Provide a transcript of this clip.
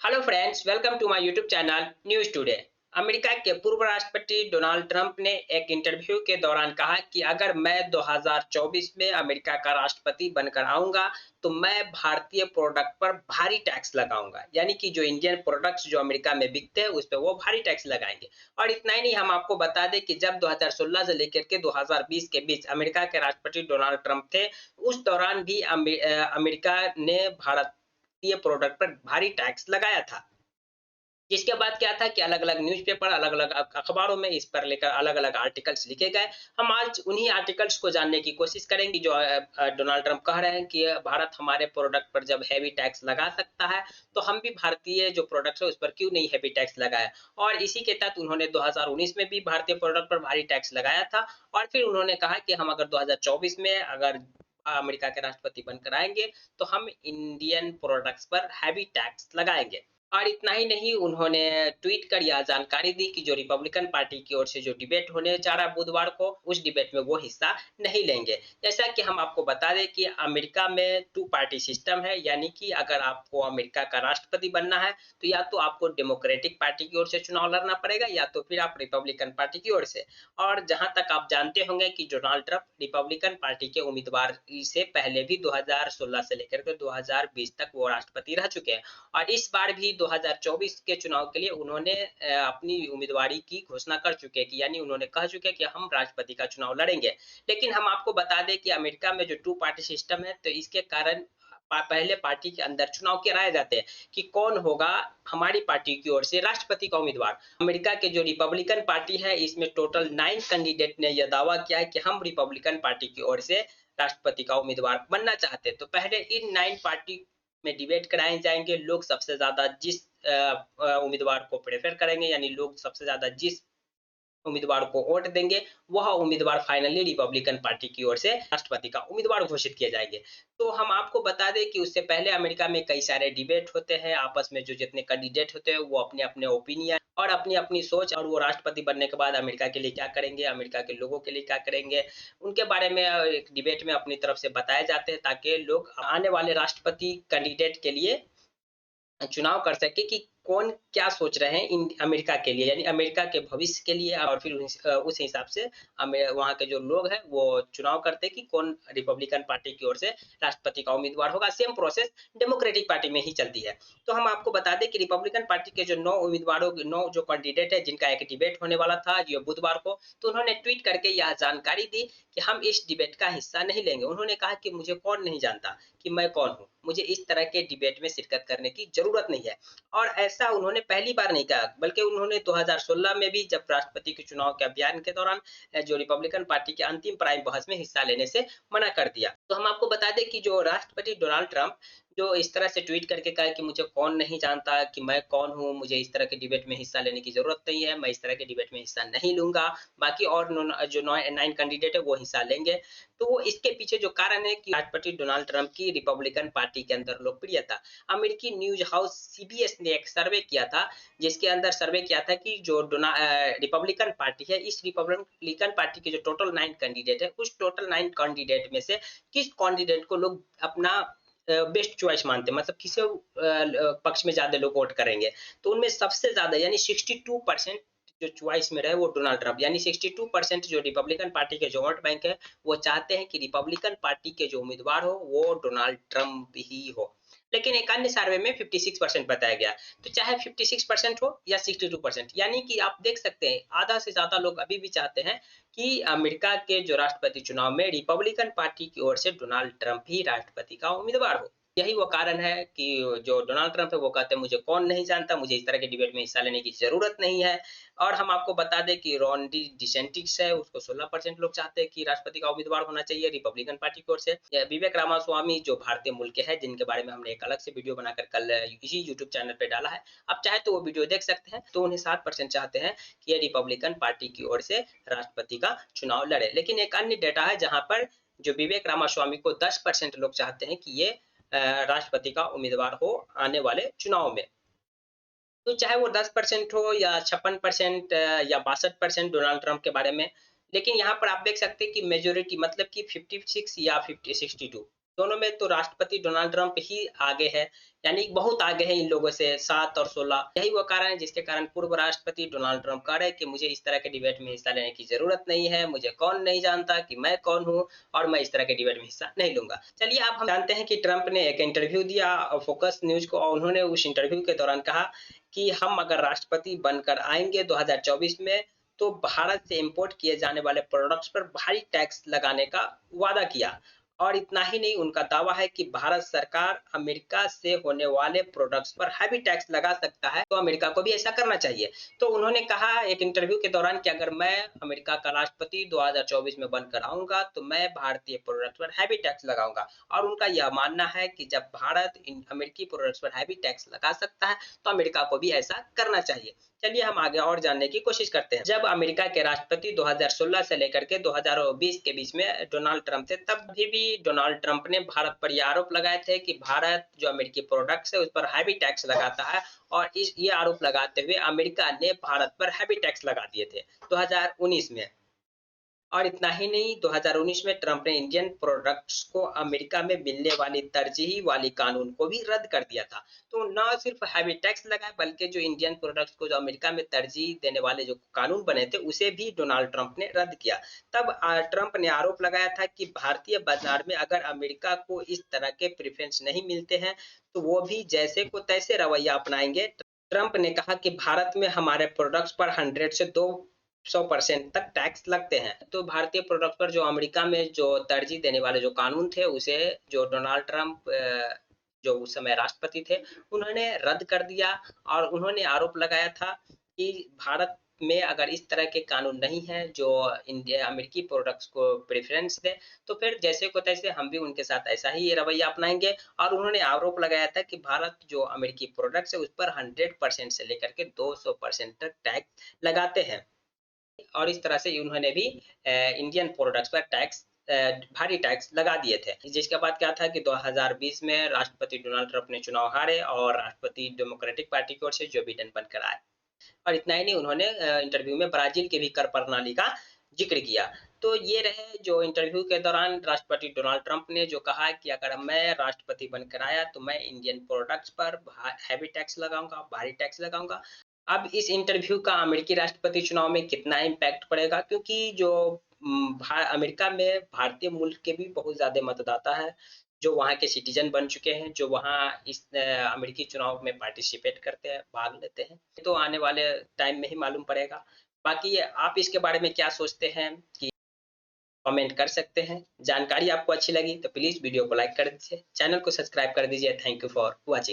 Hello friends, welcome to my YouTube channel news today. America के पूर्व राष्ट्रपति Donald Trump ने एक इंटरव्यू के दौरान कहा कि अगर मैं 2024 में अमेरिका का राष्ट्रपति बनकर आऊंगा तो मैं भारतीय प्रोडक्ट पर भारी टैक्स लगाऊंगा, यानी कि जो इंडियन प्रोडक्ट्स जो अमेरिका में बिकते हैं उस पर वो भारी टैक्स लगाएंगे। और इतना ही नहीं, हम आपको बता दें कि जब 2016 से लेकर के 2020 के बीच अमेरिका के राष्ट्रपति डोनाल्ड ट्रंप थे, उस दौरान भी अमेरिका ने भारत ये प्रोडक्ट पर भारी टैक्स लगाया था। जिसके बाद क्या था कि अलग-अलग न्यूज़पेपर, अलग-अलग अखबारों में इस पर लेकर अलग-अलग आर्टिकल्स लिखे गए। हम आज उन्हीं आर्टिकल्स को जानने की कोशिश करेंगे जो डोनाल्ड ट्रंप कह रहे हैं कि भारत हमारे प्रोडक्ट पर जब हेवी टैक्स लगा सकता है, तो हम भी भारतीय जो प्रोडक्ट्स है उस पर क्यों नहीं हेवी टैक्स लगाएँ। और इसी के तहत उन्होंने 2019 में भी भारतीय प्रोडक्ट पर भारी टैक्स लगाया था और फिर उन्होंने कहा कि हम अगर 2024 में अगर अमेरिका के राष्ट्रपति बनकर आएँगे, तो हम इंडियन प्रोडक्ट्स पर हेवी टैक्स लगाएँगे। और इतना ही नहीं, उन्होंने ट्वीट कर यह जानकारी दी कि जो रिपब्लिकन पार्टी की ओर से जो डिबेट होने जा रहा है बुधवार को, उस डिबेट में वो हिस्सा नहीं लेंगे। जैसा कि हम आपको बता दें कि अमेरिका में टू पार्टी सिस्टम है, यानी कि अगर आपको अमेरिका का राष्ट्रपति बनना है, तो या तो आपको डेमोक्रेटिक पार्टी की ओर से चुनाव लड़ना पड़ेगा या तो फिर आप रिपब्लिकन पार्टी की ओर से। और जहाँ तक आप जानते होंगे कि डोनाल्ड ट्रंप रिपब्लिकन पार्टी के उम्मीदवार से पहले भी 2016 से लेकर के 2020 तक वो राष्ट्रपति रह चुके हैं। और इस बार भी 2024 के चुनाव के लिए उन्होंने अपनी उम्मीदवारी की घोषणा कर चुके हैं कि यानी उन्होंने कह चुके हैं कि हम राष्ट्रपति का चुनाव लड़ेंगे। लेकिन हम आपको बता दें कि अमेरिका में जो टू पार्टी सिस्टम है, तो इसके कारण पहले पार्टी के अंदर चुनाव कराए जाते हैं कि कौन होगा हमारी पार्टी की ओर से राष्ट्रपति का उम्मीदवार। अमेरिका के जो रिपब्लिकन पार्टी है, इसमें टोटल 9 कैंडिडेट ने यह दावा किया है कि हम रिपब्लिकन पार्टी की ओर से राष्ट्रपति का उम्मीदवार बनना चाहते हैं। तो पहले इन 9 पार्टी में डिबेट कराए जाएँगे। लोग सबसे ज़्यादा जिस उम्मीदवार को प्रेफ़र करेंगे, यानी लोग सबसे ज़्यादा जिस उम्मीदवार को वोट देंगे, वह उम्मीदवार फाइनली रिपब्लिकन पार्टी की ओर से राष्ट्रपति का उम्मीदवार घोषित किए जाएँगे। तो हम आपको बता दें कि उससे पहले अमेरिका में कई सारे डिबेट होते हैं, आपस में जो जितने कैंडिडेट होते हैं, वो अपने-अपने ओपिनियन और अपनी-अपनी सोच और वो राष्ट्रपति बनने के बाद अमेरिका के लिए क्या करेंगे, अमेरिका के लोगों के लिए क्या करेंगे, उनके बारे में एक डिबेट में अपनी तरफ से बताए जाते हैं ताकि लोग आने वाले राष्ट्रपति कैंडिडेट के लिए चुनाव कर सके कि कौन क्या सोच रहे हैं इन अमेरिका के लिए, यानी अमेरिका के भविष्य के लिए। और फिर उस हिसाब से वहाँ के जो लोग हैं वो चुनाव करते हैं कि कौन रिपब्लिकन पार्टी की ओर से राष्ट्रपति का उम्मीदवार होगा। सेम प्रोसेस डेमोक्रेटिक पार्टी में ही चलती है। तो हम आपको बता दें कि रिपब्लिकन पार्टी के जो 9 उम्मीदवारों 9 जो कैंडिडेट है जिनका एक डिबेट होने वाला था ये बुधवार को, तो उन्होंने ट्वीट करके यह जानकारी दी कि हम इस डिबेट का हिस्सा नहीं लेंगे। उन्होंने कहा कि मुझे कौन नहीं जानता कि मैं कौन हूँ, मुझे इस तरह के डिबेट में शिरकत करने की जरूरत नहीं है। और ऐसा उन्होंने पहली बार नहीं कहा, बल्कि उन्होंने 2016 में भी जब राष्ट्रपति के चुनाव के अभियान के दौरान जो रिपब्लिकन पार्टी के अंतिम प्राइम बहस में हिस्सा लेने से मना कर दिया। तो हम आपको बता दें कि जो राष्ट्रपति डोनाल्ड ट्रंप जो इस तरह से ट्वीट करके कहा कि मुझे कौन नहीं जानता कि मैं कौन हूँ, मुझे इस तरह के डिबेट में हिस्सा लेने की जरूरत नहीं है, मैं इस तरह के डिबेट में हिस्सा नहीं लूंगा, बाकी और जो 9 कैंडिडेट है वो हिस्सा लेंगे। तो वो इसके पीछे जो कारण है कि राष्ट्रपति डोनाल्ड ट्रंप की रिपब्लिकन पार्टी के अंदर लोकप्रियता। अमेरिकी न्यूज हाउस सीबीएस ने एक सर्वे किया था, जिसके अंदर सर्वे किया था कि जो रिपब्लिकन पार्टी है, इस रिपब्लिकन पार्टी के जो टोटल 9 कैंडिडेट है, उस टोटल 9 कैंडिडेट में से किस कैंडिडेट को लोग अपना बेस्ट चॉइस मानते हैं, मतलब किसे पक्ष में ज्यादा लोग वोट करेंगे। तो उनमें सबसे ज्यादा यानी 62% जो चॉइस में रहे वो डोनाल्ड ट्रंप, यानी 62% जो रिपब्लिकन पार्टी के जो वोट बैंक है वो चाहते हैं कि रिपब्लिकन पार्टी के जो उम्मीदवार हो वो डोनाल्ड ट्रंप ही हो। लेकिन एक अन्य सर्वे में 56% बताया गया। तो चाहे 56% हो या 62%, यानी कि आप देख सकते हैं आधा से ज्यादा लोग अभी भी चाहते हैं कि अमेरिका के जो राष्ट्रपति चुनाव में रिपब्लिकन पार्टी की ओर से डोनाल्ड ट्रंप ही राष्ट्रपति का उम्मीदवार हो। यही वो कारण है कि जो डोनाल्ड ट्रंप है वो कहते हैं मुझे कौन नहीं जानता, मुझे इस तरह के डिबेट में हिस्सा लेने की जरूरत नहीं है। और हम आपको बता दें कि रॉन डी डिसेंटिस है, उसको 16% लोग चाहते हैं कि राष्ट्रपति का उम्मीदवार होना चाहिए रिपब्लिकन पार्टी की ओर से। विवेक रामास्वामी जो भारतीय मूल के हैं, जिनके बारे में हमने एक अलग से वीडियो बनाकर कल इसी यूट्यूब चैनल पे डाला है, आप चाहे तो वो वीडियो देख सकते हैं। तो उन्हें 7% चाहते हैं कि ये रिपब्लिकन पार्टी की ओर से राष्ट्रपति का चुनाव लड़े। लेकिन एक अन्य डेटा है जहां पर जो विवेक रामास्वामी को 10% लोग चाहते हैं कि ये राष्ट्रपति का उम्मीदवार हो आने वाले चुनाव में। तो चाहे वो 10% हो या 56% या 62% डोनाल्ड ट्रंप के बारे में, लेकिन यहाँ पर आप देख सकते हैं कि मेजोरिटी मतलब कि 56 या 50 62, दोनों में तो राष्ट्रपति डोनाल्ड ट्रंप ही आगे है, यानी बहुत आगे है इन लोगों से 7 और 16। यही वो कारण है जिसके कारण पूर्व राष्ट्रपति डोनाल्ड ट्रंप कह रहे हैं कि मुझे इस तरह के डिबेट में हिस्सा लेने की ज़रूरत नहीं है, मुझे कौन नहीं जानता कि मैं कौन हूँ और मैं इस तरह के डिबेट में हिस्सा नहीं लूँगा। चलिए अब हम जानते हैं कि ट्रंप ने एक इंटरव्यू दिया फोकस न्यूज़ को और उन्होंने उस इंटरव्यू के दौरान कहा कि हम अगर राष्ट्रपति बनकर आएँगे 2024 में, तो भारत से इंपोर्ट किए जाने वाले प्रोडक्ट्स पर भारी टैक्स लगाने का वादा किया। और इतना ही नहीं, उनका दावा है कि भारत सरकार अमेरिका से होने वाले प्रोडक्ट्स पर हैवी टैक्स लगा सकता है, तो अमेरिका को भी ऐसा करना चाहिए। तो उन्होंने कहा एक इंटरव्यू के दौरान कि अगर मैं अमेरिका का राष्ट्रपति 2024 में बनकर आऊंगा तो मैं भारतीय प्रोडक्ट्स पर हैवी टैक्स लगाऊंगा। और उनका यह मानना है कि जब भारत इन अमेरिकी प्रोडक्ट्स पर हैवी टैक्स लगा सकता है तो अमेरिका को भी ऐसा करना चाहिए। चलिए हम आगे और जानने की कोशिश करते हैं। जब अमेरिका के राष्ट्रपति 2016 से लेकर के 2020 के बीच में डोनाल्ड ट्रंप थे, तब भी डोनाल्ड ट्रंप ने भारत पर ये आरोप लगाए थे कि भारत जो अमेरिकी प्रोडक्ट्स है उस पर हैवी टैक्स लगाता है और ये आरोप लगाते हुए अमेरिका ने भारत पर हैवी टैक्स लगा दिए थे 2019 में। और इतना ही नहीं, 2019 में ट्रंप ने इंडियन प्रोडक्ट्स को अमेरिका में मिलने वाली तरजीही वाली कानून को भी रद्द कर दिया था। तो न सिर्फ हैवी टैक्स लगाए बल्कि जो इंडियन प्रोडक्ट्स को जो अमेरिका में तरजीह देने वाले जो कानून बने थे उसे भी डोनाल्ड ट्रंप ने रद्द किया। तब ट्रंप ने आरोप लगाया था कि भारतीय बाजार में अगर अमेरिका को इस तरह के प्रेफरेंस नहीं मिलते हैं तो वो भी जैसे को तैसे रवैया अपनाएंगे। ट्रंप ने कहा कि भारत में हमारे प्रोडक्ट्स पर 100 से 200% तक टैक्स लगते हैं। तो भारतीय प्रोडक्ट पर जो अमेरिका में जो तरजीह देने वाले जो कानून थे उसे जो डोनाल्ड ट्रंप जो उस समय राष्ट्रपति थे उन्होंने रद्द कर दिया। और उन्होंने आरोप लगाया था कि भारत में अगर इस तरह के कानून नहीं हैं जो इंडिया अमेरिकी प्रोडक्ट्स को प्रेफरेंस दे तो फिर जैसे को तैसे हम भी उनके साथ ऐसा ही ये रवैया अपनाएंगे। और उन्होंने आरोप लगाया था कि भारत जो अमेरिकी प्रोडक्ट्स है उस पर 100% से लेकर के 200% तक टैक्स लगाते हैं। और इस तरह से उन्होंने भी इंडियन प्रोडक्ट्स पर टैक्स भारी टैक्स लगा दिए थे। जिसके बाद क्या था कि 2020 में राष्ट्रपति डोनाल्ड ट्रंप ने चुनाव हारे और राष्ट्रपति डेमोक्रेटिक पार्टी की ओर से जो बिडेन बनकर आए। और इतना ही नहीं, उन्होंने इंटरव्यू में ब्राजील के भी कर प्रणाली का जिक्र किया। तो ये रहे जो इंटरव्यू के दौरान राष्ट्रपति डोनाल्ड ट्रंप ने जो कहा कि अगर मैं राष्ट्रपति बनकर आया तो मैं इंडियन प्रोडक्ट्स पर हैवी टैक्स लगाऊंगा, भारी टैक्स लगाऊंगा। अब इस इंटरव्यू का अमेरिकी राष्ट्रपति चुनाव में कितना इम्पैक्ट पड़ेगा, क्योंकि जो अमेरिका में भारतीय मूल के भी बहुत ज्यादा मतदाता है जो वहाँ के सिटीजन बन चुके हैं, जो वहाँ इस अमेरिकी चुनाव में पार्टिसिपेट करते हैं, भाग लेते हैं। तो आने वाले टाइम में ही मालूम पड़ेगा। बाकी आप इसके बारे में क्या सोचते हैं कि कमेंट कर सकते हैं। जानकारी आपको अच्छी लगी तो प्लीज वीडियो को लाइक कर दीजिए, चैनल को सब्सक्राइब कर दीजिए। Thank you for watching.